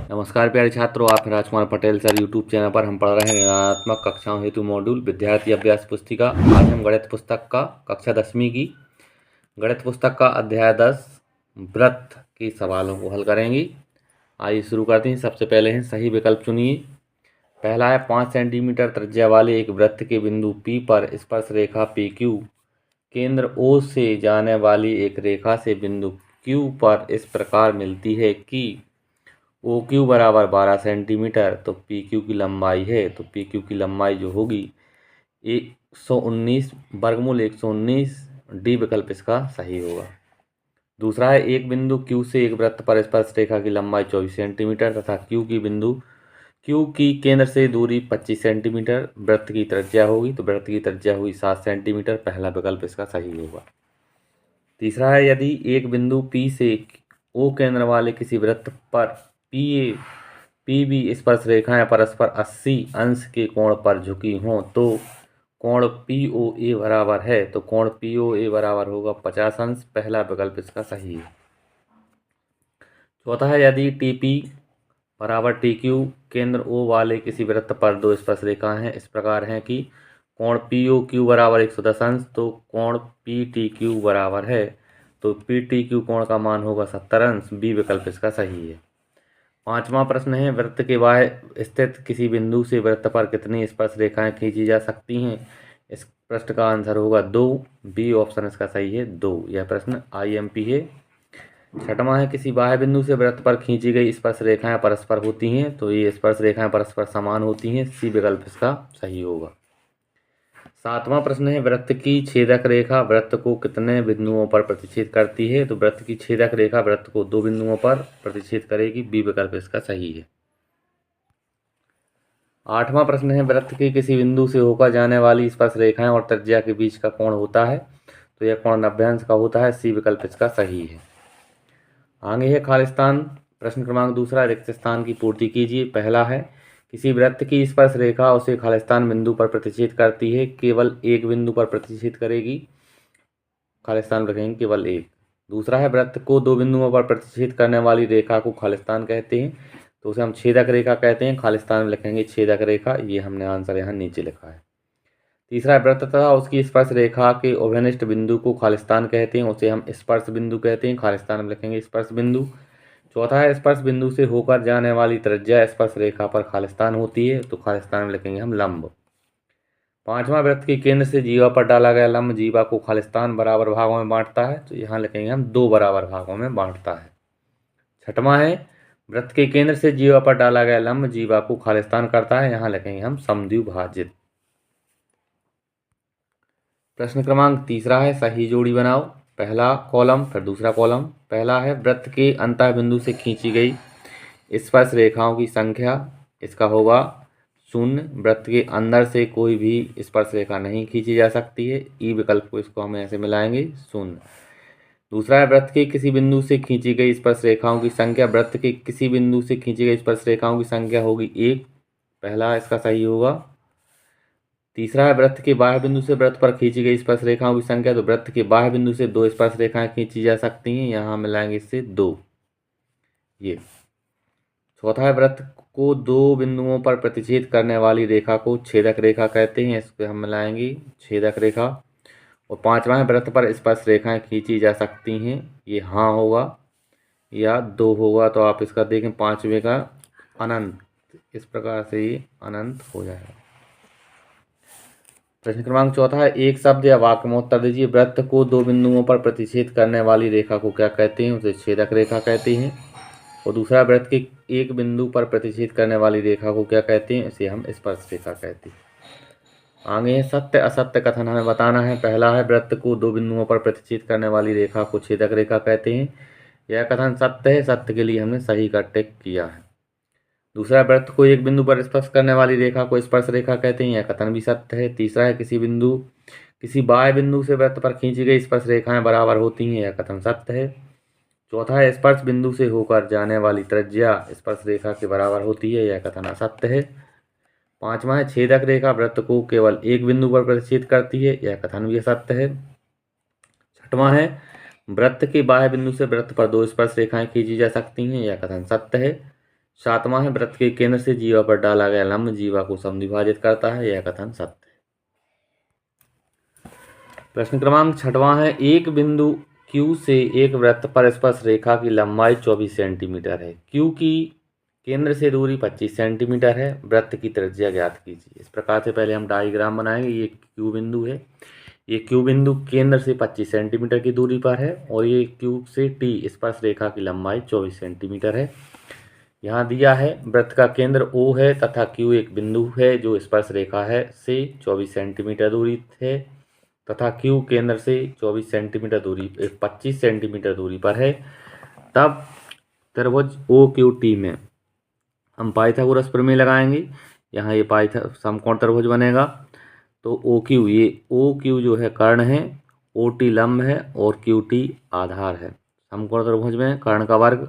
नमस्कार प्यारे छात्रों, आप हैं Rajkumar Patel sir. YouTube channel पर हम पढ़ रहे हैं ऋणात्मक कक्षाओं हेतु मॉड्यूल विद्यार्थी अभ्यास पुस्तिका। आज हम गणित पुस्तक का कक्षा 10वीं की गणित पुस्तक का अध्याय 10 वृत्त के सवालों को हल करेंगे। आइए शुरू करते हैं। सबसे पहले हैं सही विकल्प चुनिए। पहला है 5 सेंटीमीटर त्रिज्या वाले एक वृत्त के बिंदु P पर स्पर्श रेखा PQ केंद्र O से जाने वाली एक रेखा से बिंदु Q पर इस प्रकार मिलती है कि OQ बराबर 12 सेंटीमीटर। तो PQ की लंबाई है, तो PQ की लंबाई जो होगी 119 वर्गमूल 119। डी विकल्प इसका सही होगा। दूसरा है एक बिंदु Q से एक वृत्त पर स्पर्श रेखा की लंबाई 24 सेंटीमीटर तथा Q की केंद्र से दूरी 25 सेंटीमीटर। वृत्त की त्रिज्या होगी, तो वृत्त की त्रिज्या हुई 7 सेंटीमीटर। पहला विकल्प इसका सही होगा। तीसरा है यदि एक बिंदु P से O केंद्र वाले किसी वृत्त पर PB स्पर्श रेखाएं परस्पर 80 अंश के कोण पर झुकी हों तो कोण POA बराबर है, तो कोण POA बराबर होगा 50 अंश। पहला विकल्प इसका सही है। चौथा है यदि TP बराबर TQ केंद्र O वाले किसी वृत्त पर दो स्पर्श रेखाएं हैं इस प्रकार हैं कि कोण POQ बराबर 110 अंश, तो कोण PTQ बराबर है, तो PTQ कोण का मान होगा 70 अंश। बी विकल्प इसका सही है। पांचवा प्रश्न है वृत्त के बाह्य स्थित किसी बिंदु से वृत्त पर कितनी स्पर्श रेखाएं खींची जा सकती हैं। इस प्रश्न का आंसर होगा 2। बी ऑप्शन इसका सही है, 2। यह प्रश्न IMP है। छठवां है किसी बाह्य बिंदु से वृत्त पर खींची गई स्पर्श रेखाएं परस्पर होती हैं, तो ये स्पर्श रेखाएं परस्पर समान होती हैं। सी विकल्प इसका सही होगा। सातवां प्रश्न है वृत्त की छेदक रेखा वृत्त को कितने बिंदुओं पर प्रतिच्छेद करती है। तो वृत्त की छेदक रेखा वृत्त को 2 बिंदुओं पर प्रतिच्छेद करेगी। बी विकल्प इसका सही है। आठवां प्रश्न है वृत्त के किसी बिंदु से होकर जाने वाली स्पर्श रेखाएं और त्रिज्या के बीच का कोण होता है, तो यह कोण 90 अंश का होता है। सी विकल्प इसका सही है। आगे है खालिस्तान। प्रश्न क्रमांक दूसरा, रिक्त स्थान की पूर्ति कीजिए। पहला है किसी वृत्त की स्पर्श रेखा उसे खालिस्तान बिंदु पर प्रतिच्छेद करती है, केवल एक बिंदु पर प्रतिच्छेद करेगी। खालिस्तान रखेंगे केवल एक। दूसरा है वृत्त को 2 बिंदुओं पर प्रतिच्छेद करने वाली रेखा को खालिस्तान कहते हैं, तो उसे हम छेदक रेखा कहते हैं। खालिस्तान में लिखेंगे छेदक रेखा। ये हमने आंसर यहाँ नीचे लिखा है। तीसरा है वृत्त तथा उसकी स्पर्श रेखा के उभयनिष्ठ बिंदु को खालिस्तान कहते हैं, उसे हम स्पर्श बिंदु कहते हैं। खालिस्तान में लिखेंगे स्पर्श बिंदु। चौथा है स्पर्श बिंदु से होकर जाने वाली त्रिज्या स्पर्श रेखा पर खालिस्तान होती है, तो खालिस्तान में लिखेंगे हम लंब। पांचवा वृत्त के केंद्र से जीवा पर डाला गया लंब जीवा को खालिस्तान बराबर भागों में बांटता है, तो यहाँ लिखेंगे हम 2 बराबर भागों में बांटता है। छठवां है वृत्त के केंद्र से जीवा पर डाला गया लंब जीवा को खालिस्तान करता है, यहाँ लिखेंगे हम समद्विभाजित। प्रश्न क्रमांक तीसरा है सही जोड़ी बनाओ। पहला कॉलम फिर दूसरा कॉलम। पहला है वृत्त के अंतः बिंदु से खींची गई स्पर्श रेखाओं की संख्या, इसका होगा 0। वृत्त के अंदर से कोई भी स्पर्श रेखा नहीं खींची जा सकती है। ई विकल्प को इसको हम ऐसे मिलाएंगे 0। दूसरा है वृत्त के किसी बिंदु से खींची गई स्पर्श रेखाओं की संख्या, वृत्त के किसी बिंदु से खींची गई स्पर्श रेखाओं की संख्या होगी 1। पहला इसका सही होगा। तीसरा है वृत्त के बाह्य बिंदु से वृत्त पर खींची गई स्पर्श रेखाओं की संख्या, तो वृत्त के बाह्य बिंदु से 2 स्पर्श रेखाएं खींची जा सकती हैं, यहाँ मिलाएंगे इससे 2। ये चौथा है वृत्त को 2 बिंदुओं पर प्रतिच्छेद करने वाली रेखा को छेदक रेखा कहते हैं, इसको हम मिलाएंगे छेदक रेखा। और पांचवा है वृत्त पर स्पर्श रेखाएं खींची जा सकती हैं, ये हाँ होगा या 2 होगा, तो आप इसका देखें पांचवे का अनंत, इस प्रकार से ये अनंत हो जाएगा। प्रश्न क्रमांक चौथा है एक शब्द या वाक्य में उत्तर दीजिए। वृत्त को 2 बिंदुओं पर प्रतिच्छेद करने वाली रेखा को क्या कहते हैं, उसे छेदक रेखा कहते हैं। और दूसरा वृत्त के एक बिंदु पर प्रतिच्छेद करने वाली रेखा को क्या कहते हैं, इसे हम स्पर्श रेखा कहते हैं। आगे सत्य असत्य कथन हमें बताना है। पहला है वृत्त को 2 बिंदुओं पर प्रतिच्छेद करने वाली रेखा को छेदक रेखा कहते हैं, यह कथन सत्य है। सत्य के लिए हमने सही का टिक किया है। दूसरा वृत्त को एक बिंदु पर स्पर्श करने वाली रेखा को स्पर्श रेखा कहते हैं, यह कथन भी सत्य है। तीसरा है किसी बाह्य बिंदु से वृत्त पर खींची गई स्पर्श रेखाएं बराबर होती हैं, यह कथन सत्य है। चौथा है स्पर्श बिंदु से होकर जाने वाली त्रिज्या स्पर्श रेखा के बराबर होती है, यह कथन असत्य है। पांचवा है छेदक रेखा वृत्त को केवल एक बिंदु पर प्रतिच्छेद करती है, यह कथन भी असत्य है। छठवां है वृत्त के बाह्य बिंदु से वृत्त पर 2 स्पर्श रेखाएं खींची जा सकती हैं, यह कथन सत्य है। सातवां है वृत्त के केंद्र से जीवा पर डाला गया लंब जीवा को समद्विभाजित करता है, यह कथन सत्य है। प्रश्न क्रमांक छठवां है एक बिंदु Q से एक वृत्त पर स्पर्श रेखा की लंबाई 24 सेंटीमीटर है। Q की केंद्र से दूरी 25 सेंटीमीटर है, वृत्त की त्रिज्या ज्ञात कीजिए। इस प्रकार से पहले हम डायग्राम बनाएंगे। ये Q बिंदु है, ये Q बिंदु केंद्र से 25 सेंटीमीटर की दूरी पर है और ये Q से T स्पर्श रेखा की लंबाई 24 सेंटीमीटर है। यहाँ दिया है वृत्त का केंद्र O है तथा Q एक बिंदु है जो स्पर्श रेखा है से 24 सेंटीमीटर दूरी है तथा Q केंद्र से 24 सेंटीमीटर दूरी 25 सेंटीमीटर दूरी पर है। तब त्रिभुज OQT में हम पाइथागोरस प्रमेय लगाएंगे। यहाँ ये समकोण त्रिभुज बनेगा। तो OQ, ये OQ जो है कर्ण है, OT लंब है और QT आधार है। समकोण त्रिभुज में कर्ण का वर्ग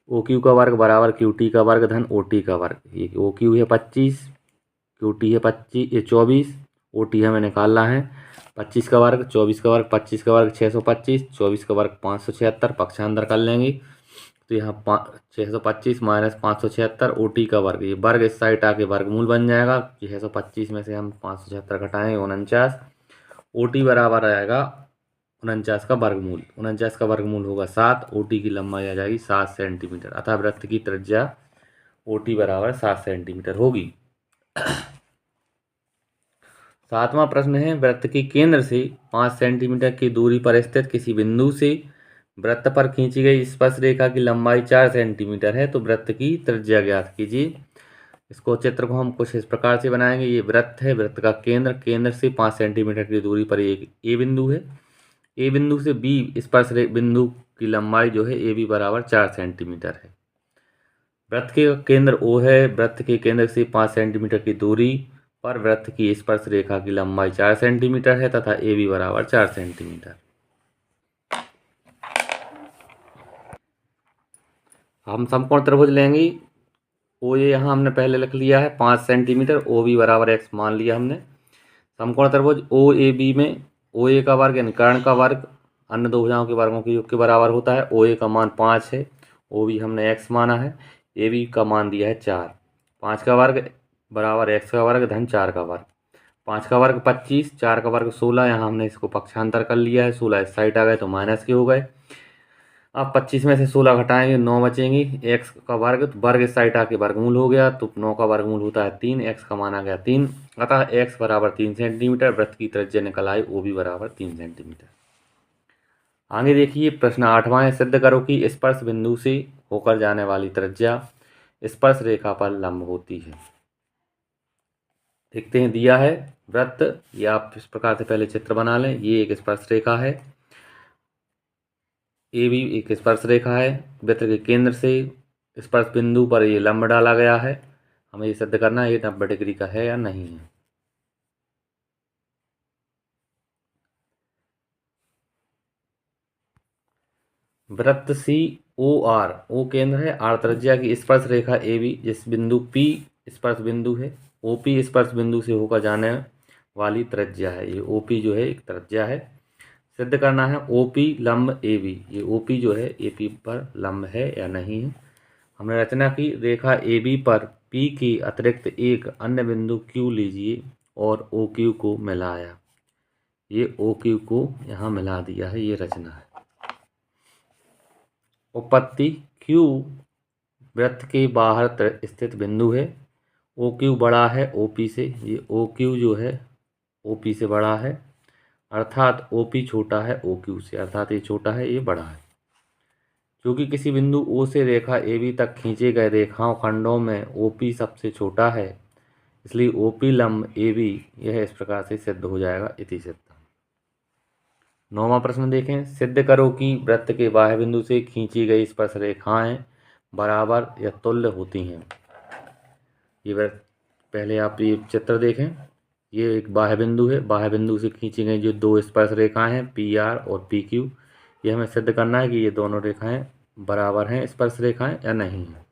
OQ का वर्ग बराबर QT का वर्ग धन OT का वर्ग। ये OQ है 25, QT है 25, ये 24, OT हमें निकालना है। 25 का वर्ग 24 का वर्ग 25 का वर्ग 625, 24 का वर्ग 576, पक्षांतर कर लेंगे तो यहाँ 625 माइनस 576 OT का वर्ग, ये वर्ग इस साइड आके वर्गमूल बन जाएगा। 625 में से हम 576 घटाएंगे 49, OT बराबर आएगा 49 का वर्गमूल। 49 का वर्गमूल होगा 7, OT की लंबाई आ जाएगी 7 सेंटीमीटर। अतः वृत्त की त्रिज्या OT बराबर 7 सेंटीमीटर होगी। सातवां प्रश्न है वृत्त के केंद्र से 5 सेंटीमीटर की दूरी पर स्थित किसी बिंदु से वृत्त पर खींची गई स्पर्श रेखा की लंबाई 4 सेंटीमीटर है, तो वृत्त की त्रिज्या ज्ञात कीजिए। इसको चित्र को हम कुछ इस प्रकार से बनाएंगे। ये वृत्त है, वृत्त का केंद्र से 5 सेंटीमीटर की दूरी पर एक ए बिंदु है। ए बिंदु से बी स्पर्श बिंदु की लंबाई जो है ए बी बराबर 4 सेंटीमीटर है। वृत्त के केंद्र O है, वृत्त के केंद्र से 5 सेंटीमीटर की दूरी पर वृत्त की स्पर्श रेखा की लंबाई 4 सेंटीमीटर है तथा ए बी बराबर 4 सेंटीमीटर। हम समकोण त्रिभुज लेंगे। ओ ए यहाँ हमने पहले लिख लिया है 5 सेंटीमीटर, ओ बी बराबर x मान लिया हमने। समकोण त्रिभुज ओ ए बी में ओ ए का वर्ग यानी कर्ण का वर्ग अन्य दो भुजाओं के वर्गों के योग के बराबर होता है। ओ ए का मान 5 है, ओ बी हमने x माना है, ए बी का मान दिया है 4। 5 का वर्ग बराबर x का वर्ग धन 4 का वर्ग। 5 का वर्ग 25, 4 का वर्ग 16, यहाँ हमने इसको पक्षांतर कर लिया है। 16 इस साइड आ गए तो माइनस के हो गए। अब 25 में से 16 घटाएंगे 9 बचेंगे। x का वर्ग तो वर्ग इस साइड आके वर्गमूल हो गया तो 9 का वर्गमूल होता है 3, x का मान आ गया 3। अतः x बराबर 3 सेंटीमीटर, वृत्त की त्रिज्या निकल आई ओ बी बराबर 3 सेंटीमीटर। आगे देखिए प्रश्न 8वां है सिद्ध करो कि स्पर्श बिंदु से होकर जाने वाली त्रिज्या स्पर्श रेखा पर लंब होती है। देखते हैं, दिया है वृत्त, ये आप इस प्रकार से पहले चित्र बना लें। ये एक स्पर्श रेखा है, ए बी एक स्पर्श रेखा है। वृत्त के केंद्र से स्पर्श बिंदु पर ये लंब डाला गया है। हमें ये सिद्ध करना है ये 90 डिग्री का है या नहीं है। वृत्त सी ओ आर, ओ केंद्र है, आर त्रिज्या की स्पर्श रेखा ए बी जिस बिंदु पी स्पर्श बिंदु है, ओ पी स्पर्श बिंदु से होकर जाने वाली त्रिज्या है। ये ओ पी जो है एक त्रिज्या है। सिद्ध करना है ओ पी लंब ए बी, ये ओ पी जो है ए पी पर लंब है या नहीं है। हमने रचना की रेखा ए बी पर पी के अतिरिक्त एक अन्य बिंदु क्यू लीजिए और ओ क्यू को मिलाया। ये ओ क्यू को यहाँ मिला दिया है, ये रचना है। उपपत्ति क्यू वृत्त के बाहर स्थित बिंदु है। ओ क्यू बड़ा है ओ पी से, ये ओ क्यू जो है ओ पी से बड़ा है, अर्थात ओ पी छोटा है ओ क्यू से, अर्थात ये छोटा है ये बड़ा है। क्योंकि किसी बिंदु ओ से रेखा ए बी तक खींचे गए रेखाओं खंडों में ओ पी सबसे छोटा है, इसलिए ओ पी लंब ए बी यह इस प्रकार से सिद्ध हो जाएगा। इति सिद्ध। 9वां प्रश्न देखें, सिद्ध करो कि वृत्त के बाह्य बिंदु से खींची गई स्पर्श रेखाएं बराबर या तुल्य होती हैं। ये वृत्त, पहले आप ये चित्र देखें। ये एक बाह्य बिंदु है, बाह्य बिंदु से खींची गई जो दो स्पर्श रेखाएं हैं पी आर और पी क्यू, ये हमें सिद्ध करना है कि ये दोनों रेखाएं बराबर हैं स्पर्श रेखाएं या नहीं हैं।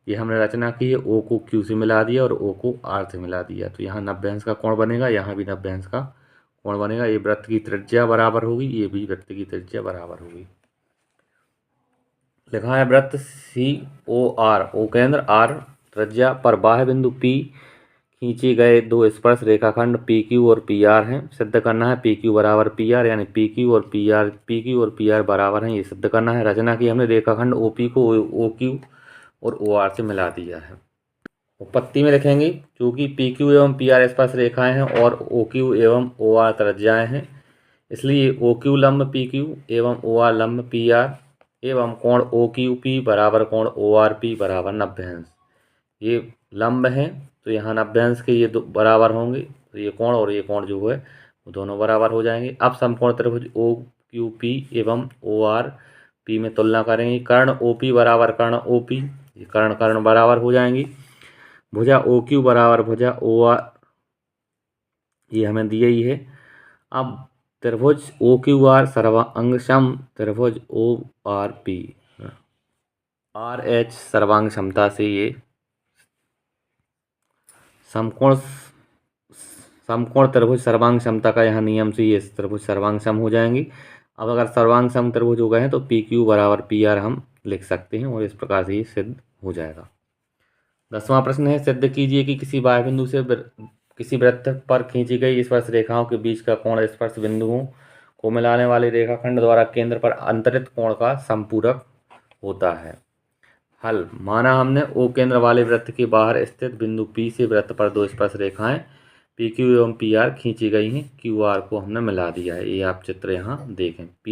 ये हमने रचना की है, ओ को क्यू से मिला दिया और ओ को आर से मिला दिया, तो यहाँ 90 अंश का कोण बनेगा, यहाँ भी 90 अंश का कोण बनेगा। ये वृत्त की त्रिज्या बराबर होगी, ये भी वृत्त की त्रिज्या बराबर होगी। लिखा है वृत्त COR, O केंद्र, R त्रिज्या पर बाह्य बिंदु P खींचे गए दो स्पर्श रेखाखंड PQ और PR हैं। सिद्ध करना है PQ बराबर PR, यानी PQ और PR बराबर हैं, ये सिद्ध करना है। रचना की हमने रेखाखंड OP को OQ और OR से मिला दिया है। उत्पत्ति में लिखेंगे क्योंकि PQ एवं PR स्पर्श रेखाएं हैं और OQ एवं OR त्रिज्याएं हैं, इसलिए OQ लंब PQ एवं OR लंब PR एवं कोण OQP बराबर कोण ORP बराबर 90 अंश। ये लंब हैं तो यहाँ 90 अंश के ये दो बराबर होंगे, तो ये कोण और ये कोण जो है वो दोनों बराबर हो जाएंगे। अब समकोण त्रिभुज OQP एवं ORP में तुलना करेंगे। कर्ण OP बराबर कर्ण OP, ये कर्ण कर्ण बराबर हो जाएंगी। भुजा OQ बराबर भुजा OR, ये हमें दी गई है। अब त्रिभुज OQR सर्वांग सम त्रिभुज ORP RH सर्वांग समता से ये समकोण त्रिभुज सर्वांग समता का यहाँ नियम से ये त्रिभुज सर्वांग सम हो जाएंगी। अब अगर सर्वांग सम त्रिभुज हो गए हैं तो PQ बराबर PR हम लिख सकते हैं और इस प्रकार से ये सिद्ध हो जाएगा। 10वां प्रश्न है, सिद्ध कीजिए कि किसी बाह्य बिंदु से किसी वृत्त पर खींची गई स्पर्श रेखाओं के बीच का कोण स्पर्श बिंदुओं को मिलाने वाले रेखाखंड द्वारा केंद्र पर अंतरित कोण का समपूरक होता है। हल, माना हमने O केंद्र वाले वृत्त के बाहर स्थित बिंदु P से वृत्त पर दो स्पर्श रेखाएं PQ एवं PR खींची गई हैं। QR को हमने मिला दिया है, ये आप चित्र यहाँ देखें। P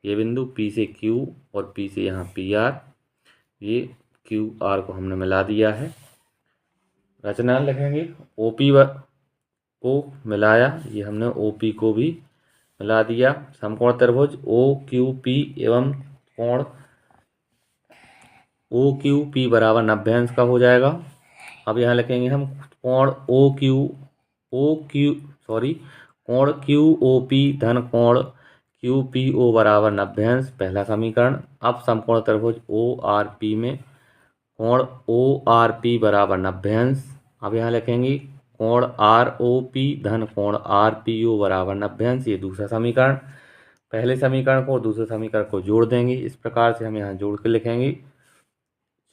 ये बिंदु, P से Q और P से यहाँ PR, ये QR को हमने मिला दिया है। रचना लिखेंगे OP को मिलाया, ये हमने OP को भी मिला दिया। समकोण त्रिभुज OQP एवं कोण OQP बराबर 90 अंश का हो जाएगा। अब यहाँ लिखेंगे हम कोण कोण QOP धन कोण QPO बराबर 90 अंश, पहला समीकरण। अब समकोण त्रिभुज ORP में कोण ORP बराबर 90 अंश। अब यहाँ लिखेंगे कोण ROP धन कोण RPO बराबर 90 अंश, ये दूसरा समीकरण। पहले समीकरण को और दूसरे समीकरण को जोड़ देंगे, इस प्रकार से हम यहाँ जोड़ के लिखेंगे।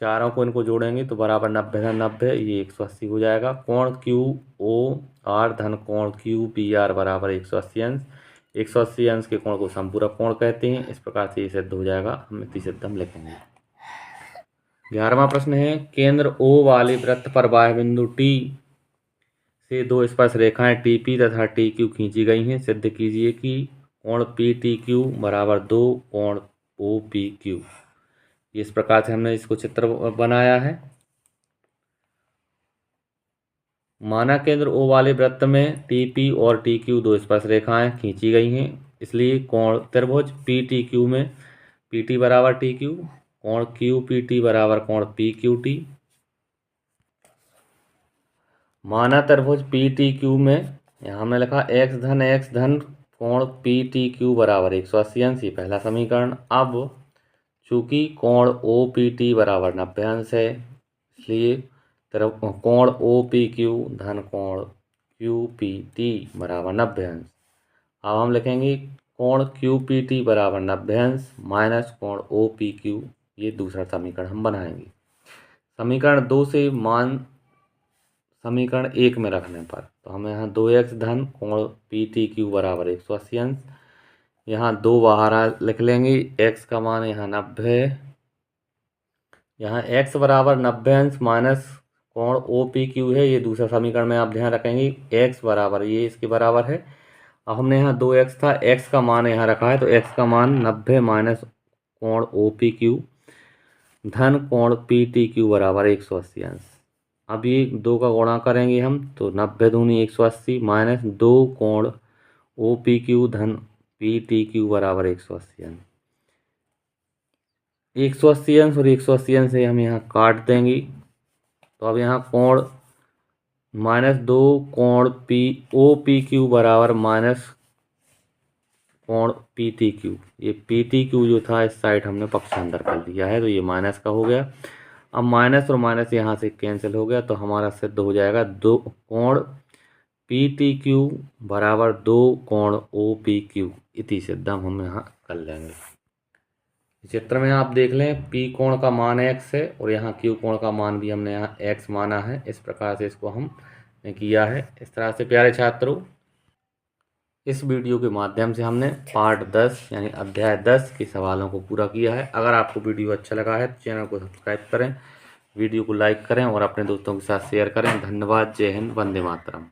चारों को इनको जोड़ेंगे तो बराबर 90 धन 90, ये 180 हो जाएगा। कोण QOR धन कोण QPR बराबर 180 अंश। 180 अंश के कोण को समपूरक कोण कहते हैं, इस प्रकार से ये सिद्ध हो जाएगा। हम इति सिद्ध हम लिखेंगे। 11वां प्रश्न है, केंद्र O वाले वृत्त पर बाह्य बिंदु T से दो स्पर्श रेखाएं TP तथा TQ खींची गई हैं। सिद्ध कीजिए कि कोण PTQ बराबर 2 कोण OPQ। इस प्रकार से हमने इसको चित्र बनाया है। माना केंद्र O वाले वृत्त में TP और TQ दो स्पर्श रेखाएं खींची गई हैं, इसलिए कोण त्रिभुज PTQ में PT बराबर TQ, कोण QPT बराबर कोण PQT। माना त्रिभुज PTQ में यहाँ हमने लिखा x धन कोण PTQ बराबर 180 अंश, ये पहला समीकरण। अब चूंकि कोण OPT बराबर 90 अंश है, इसलिए कोण OPQ धन कोण QPT बराबर 90 अंश। अब हम लिखेंगे कोण QPT बराबर 90 अंश माइनस कोण OPQ, ये दूसरा समीकरण हम बनाएंगे। समीकरण 2 से मान समीकरण 1 में रखने पर तो हमें यहाँ 2x धन कोण PTQ बराबर 180 अंश, यहाँ 2 बाहर लिख लेंगे। x का मान यहाँ 90 है, यहाँ x बराबर 90 अंश माइनस कोण OPQ है, ये दूसरा समीकरण में आप ध्यान रखेंगे। x बराबर ये इसके बराबर है। अब हमने यहाँ 2x था, x का मान यहाँ रखा है, तो x का मान 90 माइनस कोण OPQ धन कोण PTQ बराबर 180 अंश। अब ये 2 का गुणा करेंगे हम, तो 90 दूनी 180 माइनस 2 कोण OPQ धन PTQ बराबर 180 अंश। 180 अंश और 180 अंश से हम यहाँ काट देंगे, तो अब यहाँ कोण माइनस 2 कोण OPQ बराबर माइनस कोण PTQ। ये PTQ जो था इस साइड हमने पक्षांतर कर दिया है, तो ये माइनस का हो गया। अब माइनस और माइनस यहाँ से कैंसिल हो गया, तो हमारा सिद्ध हो जाएगा 2 कोण PTQ बराबर 2 कोण OPQ। इति सिद्धम हम यहाँ कर लेंगे। चित्र में आप देख लें P कोण का मान x है और यहाँ Q कोण का मान भी हमने यहाँ x माना है। इस प्रकार से इसको हमने किया है। इस तरह से प्यारे छात्रों, इस वीडियो के माध्यम से हमने पार्ट 10 यानी अध्याय 10 के सवालों को पूरा किया है। अगर आपको वीडियो अच्छा लगा है तो चैनल को सब्सक्राइब करें, वीडियो को लाइक करें और अपने दोस्तों के साथ शेयर करें। धन्यवाद। जय हिंद। वंदे मातरम।